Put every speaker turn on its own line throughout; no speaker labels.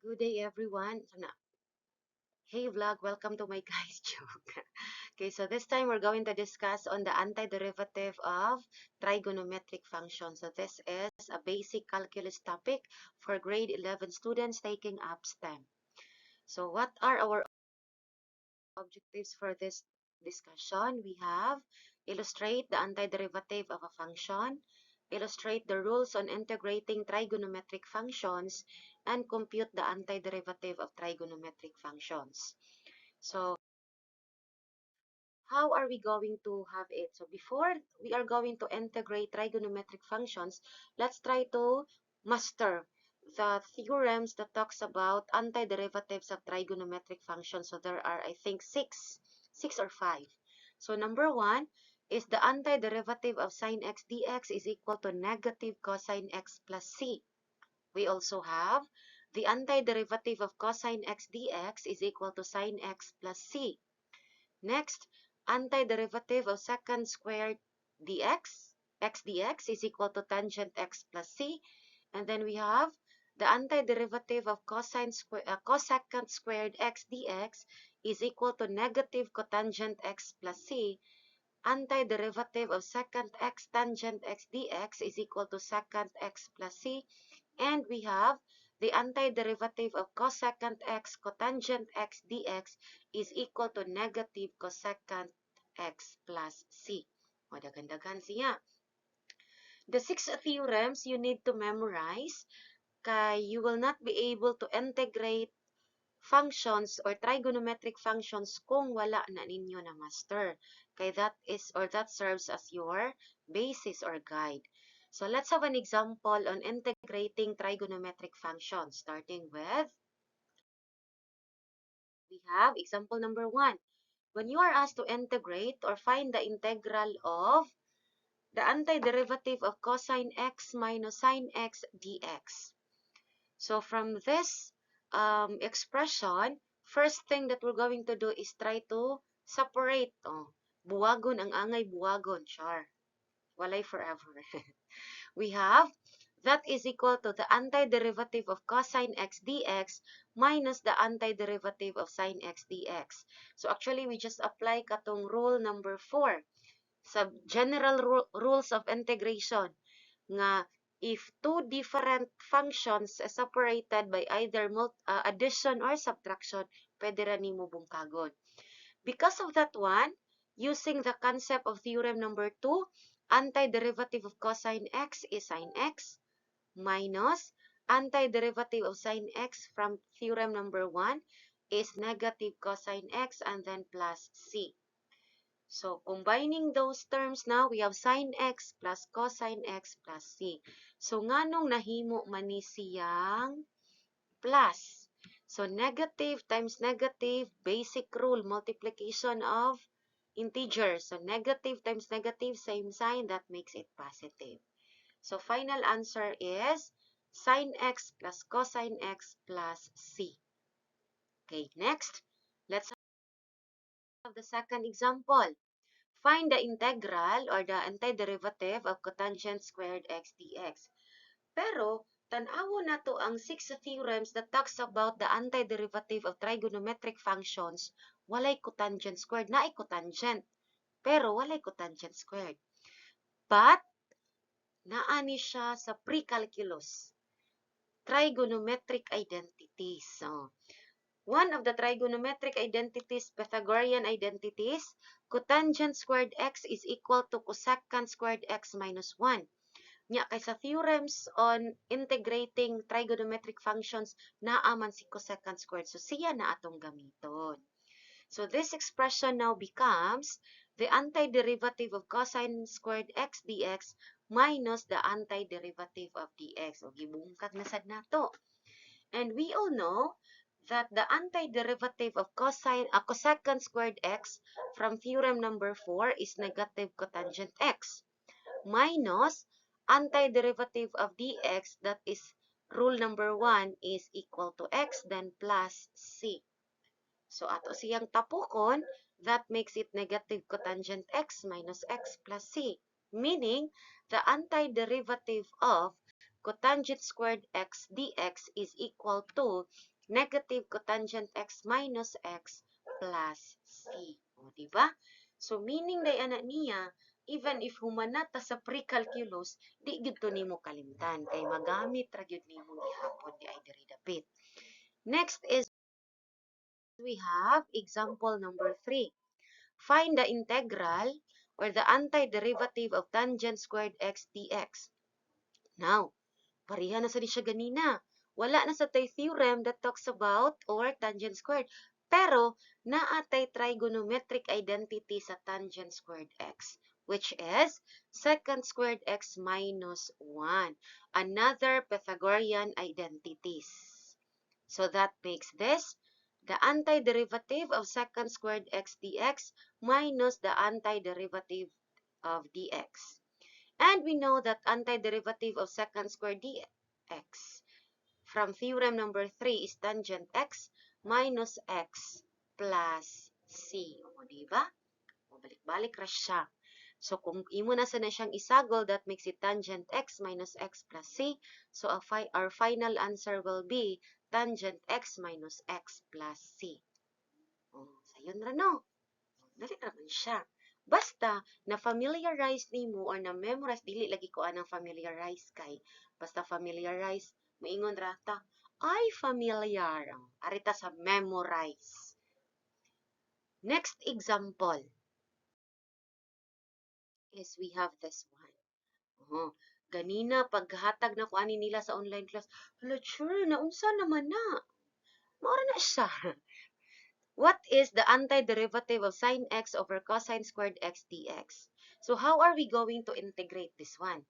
Good day, everyone. Hey vlog, welcome to my guys joke. Okay, so this time we're going to discuss on the antiderivative of trigonometric functions. So this is a basic calculus topic for grade 11 students taking up STEM. So what are our objectives for this discussion? We have illustrate the antiderivative of a function, illustrate the rules on integrating trigonometric functions, and compute the antiderivative of trigonometric functions. So how are we going to have it? So before we are going to integrate trigonometric functions, let's try to master the theorems that talks about antiderivatives of trigonometric functions. So there are, I think, six or five. So number one is the antiderivative of sine x dx is equal to negative cosine x plus c. We also have the antiderivative of cosine x dx is equal to sine x plus c. Next, antiderivative of secant squared dx, x dx is equal to tangent x plus c. And then we have the antiderivative of cosecant squared x dx is equal to negative cotangent x plus c. Antiderivative of secant x tangent x dx is equal to secant x plus c. And we have the antiderivative of cosecant x cotangent x dx is equal to negative cosecant x plus c. O, dagan-dagan siya. The six theorems you need to memorize kay you will not be able to integrate functions or trigonometric functions kung wala na ninyo na master. Kay that serves as your basis or guide. So let's have an example on integrating trigonometric functions. Starting with, we have example number 1. When you are asked to integrate or find the integral of the antiderivative of cosine x minus sine x dx. So from this expression, first thing that we're going to do is try to separate. Oh, buwagon ang angay buwagon. Char. Walay forever. We have that is equal to the antiderivative of cosine x dx minus the antiderivative of sine x dx. So actually, we just apply katong rule number 4 sa general rules of integration nga if two different functions separated by either addition or subtraction, pwede ra nimo bungkagon. Because of that one, using the concept of theorem number 2, antiderivative of cosine x is sine x minus antiderivative of sine x from theorem number 1 is negative cosine x and then plus c. So, combining those terms now, we have sine x plus cosine x plus c. So, nganong nahimo man ni siyang plus? So, negative times negative, basic rule, multiplication of integers. So, negative times negative, same sign, that makes it positive. So, final answer is sine x plus cosine x plus c. Okay, next, let's have the second example. Find the integral or the antiderivative of cotangent squared x dx. Pero, tanawo na to ang 6 theorems that talks about the antiderivative of trigonometric functions. Walay cotangent squared. Naay cotangent. Pero, walay cotangent squared. But, naani siya sa pre-calculus. Trigonometric identities. So, one of the trigonometric identities, Pythagorean identities, cotangent squared x is equal to cosecant squared x minus 1. Nya, kay sa theorems on integrating trigonometric functions, naaman si cosecant squared. So, siya na atong gamiton. So, this expression now becomes the antiderivative of cosine squared x dx minus the antiderivative of dx. O, gibungkag na sad nato. And we all know that the antiderivative of cosecant squared x from theorem number 4 is negative cotangent x minus antiderivative of dx, that is rule number 1, is equal to x, then plus c. So ato siyang tapukon, that makes it negative cotangent x minus x plus c, meaning the antiderivative of cotangent squared x dx is equal to negative cotangent x minus x plus c. O, diba? So, meaning day ana niya, even if humanata sa pre-calculus, di gyud to nimo kalimtan kay magamit ra gyud nimo gihapon di ay diri dapit. Next is we have example number 3. Find the integral or the antiderivative of tangent squared x dx. Now, pareha na sa di siya ganina. Wala na sa tay theorem that talks about or tangent squared. Pero, naatay trigonometric identity sa tangent squared x, which is secant squared x minus 1. Another Pythagorean identities. So that makes this the antiderivative of secant squared x dx minus the antiderivative of dx. And we know that antiderivative of secant squared dx from theorem number 3 is tangent x minus x plus c. O, diba? O, balik-balik ra siya. So, kung imo na sana siyang isagol, that makes it tangent x minus x plus c. So, our final answer will be tangent x minus x plus c. O, sayon ra no? Dali naman siya. Basta, na-familiarize nimo or na-memorize, dili lagi ko anang familiarize kay. Basta familiarize, maingon rata, ay familiar. Arita sa memorize. Next example is we have this one. Oh, ganina, paghatag na ko ani nila sa online class, hala, sure, naunsa naman na. Maura na siya. What is the antiderivative of sine x over cosine squared x dx? So, how are we going to integrate this one?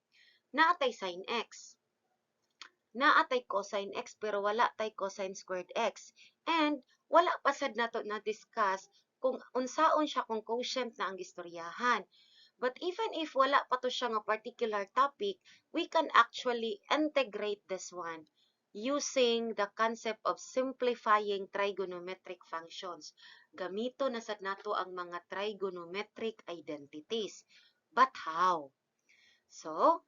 Naatay sine x. Naatay cosine x, pero wala tay cosine squared x. And, wala pasad nato na-discuss kung unsaon siya kung quotient na ang istoryahan. But even if wala pa to siya nga particular topic, we can actually integrate this one using the concept of simplifying trigonometric functions. Gamito na sad nato ang mga trigonometric identities. But how? So,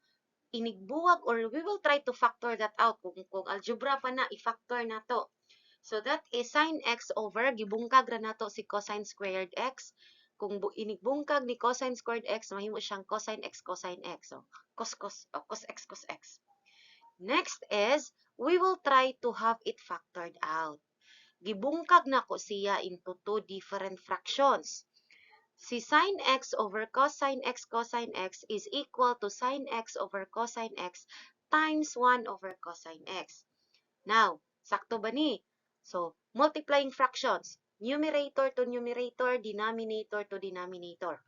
inigbuwag or we will try to factor that out. Kung algebra pa na, i-factor na to. So, that is sine x over, gibungkag ra nato si cosine squared x. Kung inigbungkag ni cosine squared x, mahimo siyang cosine x, cosine x. So, cos x, cos x. Next is, we will try to have it factored out. Gibungkag na ko siya into two different fractions. Si sine x over cosine x is equal to sine x over cosine x times 1 over cosine x. Now, sakto ba ni? So, multiplying fractions. Numerator to numerator, denominator to denominator.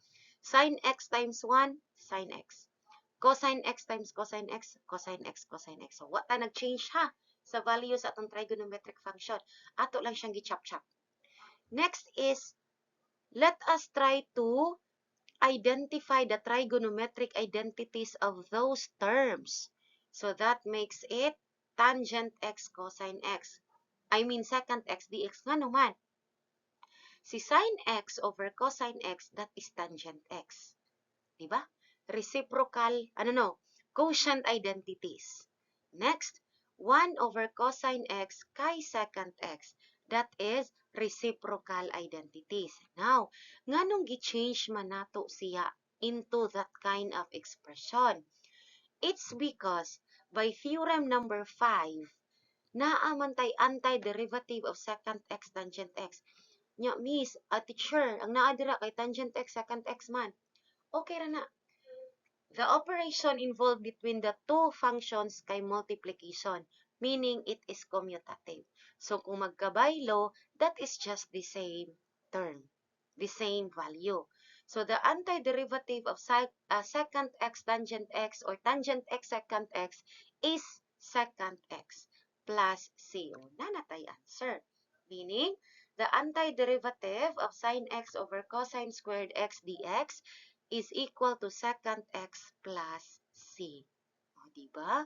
Sine x times 1, sine x. Cosine x times cosine x, cosine x, cosine x. So, what ta nag-change ha sa value sa atong trigonometric function? Ato lang siyang gi-chop-chop. Next is, let us try to identify the trigonometric identities of those terms. So, that makes it tangent x cosine x. I mean, secant x dx nga naman. Si sine x over cosine x, that is tangent x. Diba? Reciprocal, quotient identities. Next, 1 over cosine x kay secant x. That is reciprocal identities. Now, nganong gi-change man nato siya into that kind of expression? It's because by theorem number 5, naaman tay antiderivative of secant x tangent x. Nya, miss, teacher, ang naadira kay tangent x, secant x man. Okay ra na. The operation involved between the two functions kay multiplication, meaning it is commutative. So, kung magkabaylo, that is just the same term, the same value. So, the antiderivative of secant x tangent x or tangent x secant x is secant x plus c. O, nanatay answer. Meaning, the antiderivative of sine x over cosine squared x dx is equal to secant x plus c. O, diba?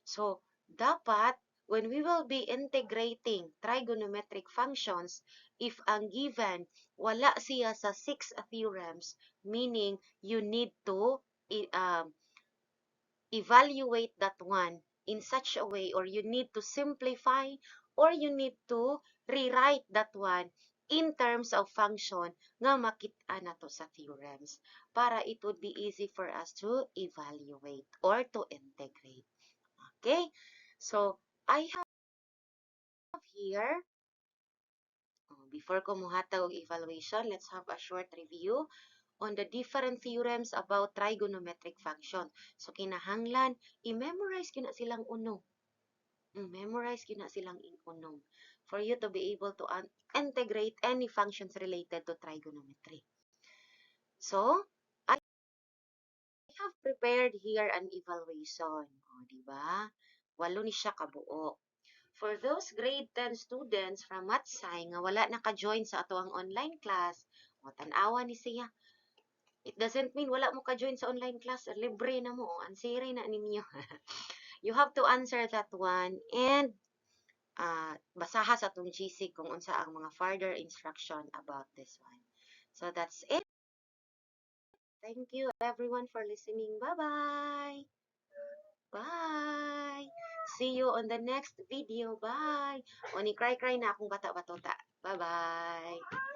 So, dapat, when we will be integrating trigonometric functions, if ang given, wala siya sa 6 theorems, meaning you need to evaluate that one in such a way, or you need to simplify, or you need to rewrite that one in terms of function nga makita na to sa theorems para it would be easy for us to evaluate or to integrate. Okay? So, I have here, before ko muhatag og evaluation, let's have a short review on the different theorems about trigonometric function. So, kinahanglan, i-memorize yun na silang uno. Memorize yun na silang unom for you to be able to integrate any functions related to trigonometry. So, I have prepared here an evaluation. O, diba? 8 ni siya kabuo. For those grade 10 students from Matsay nga wala naka-join sa atoang online class, o tanawa ni siya. It doesn't mean wala mo ka-join sa online class, libre na mo, ansiri na ninyo. You have to answer that one and basaha sa atong GC kung unsa ang mga further instruction about this one. So that's it. Thank you everyone for listening. Bye-bye. Bye. See you on the next video. Bye. O ni cry na akong bata-batota. Bye-bye.